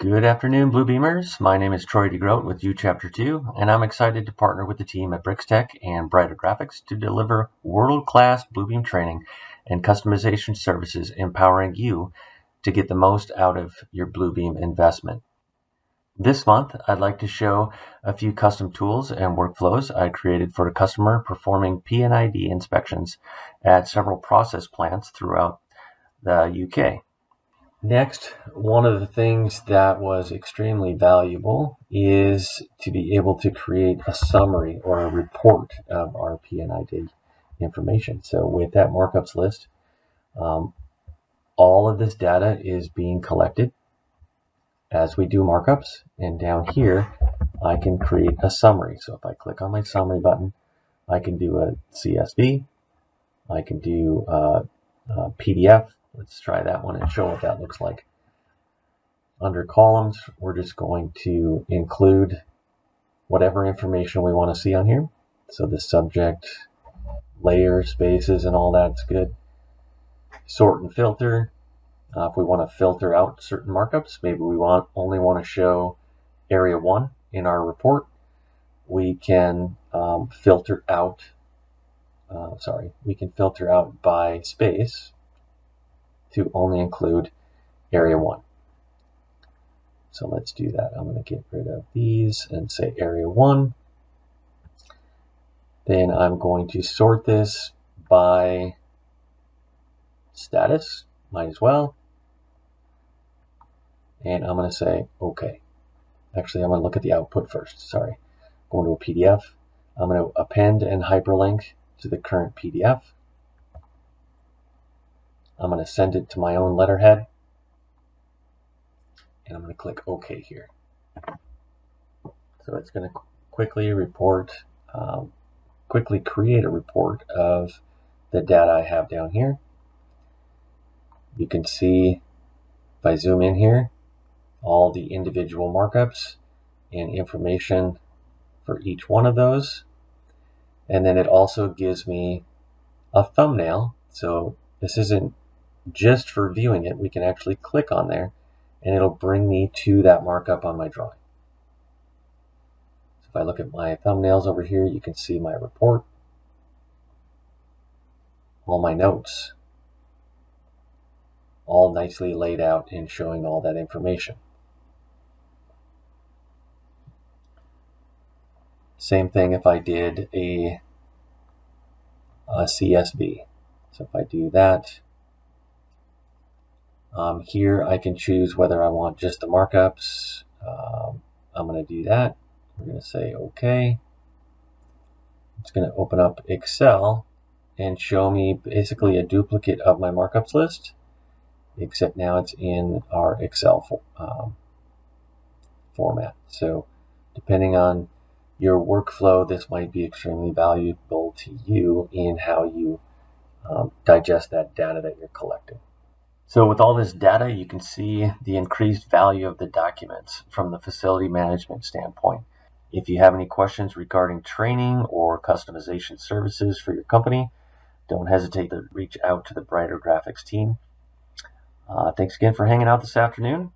Good afternoon, Bluebeamers. My name is Troy DeGroat with U Chapter 2, and I'm excited to partner with the team at BricsTech and Brighter Graphics to deliver world-class Bluebeam training and customization services empowering you to get the most out of your Bluebeam investment. This month, I'd like to show a few custom tools and workflows I created for a customer performing P&ID inspections at several process plants throughout the UK. Next, one of the things that was extremely valuable is to be able to create a summary or a report of our P&ID information. So with that markups list, all of this data is being collected as we do markups. And down here, I can create a summary. So if I click on my summary button, I can do a CSV, I can do a PDF. Let's try that one and show what that looks like. Under columns, we're just going to include whatever information we want to see on here. So the subject, layer, spaces, and all that's good. Sort and filter. If we want to filter out certain markups, maybe we only want to show area 1 in our report, we can filter out by space to only include area 1. So let's do that. I'm going to get rid of these and say area 1. Then I'm going to sort this by status, might as well. And I'm going to say OK. Actually, I'm going to look at the output first. Sorry. Going to a PDF. I'm going to append and hyperlink to the current PDF. I'm going to send it to my own letterhead. And I'm going to click OK here. So it's going to quickly create a report of the data I have down here. You can see, if I zoom in here, all the individual markups and information for each one of those. And then it also gives me a thumbnail. So this isn't just for viewing it. We can actually click on there and it'll bring me to that markup on my drawing. So if I look at my thumbnails over here, you can see my report, all my notes, all nicely laid out and showing all that information. Same thing if I did a CSV. So if I do that, here I can choose whether I want just the markups. I'm going to do that. We're going to say OK. It's going to open up Excel and show me basically a duplicate of my markups list, except now it's in our Excel format. So depending on your workflow, this might be extremely valuable to you in how you digest that data that you're collecting. So with all this data, you can see the increased value of the documents from the facility management standpoint. If you have any questions regarding training or customization services for your company, don't hesitate to reach out to the Brighter Graphics team. Thanks again for hanging out this afternoon,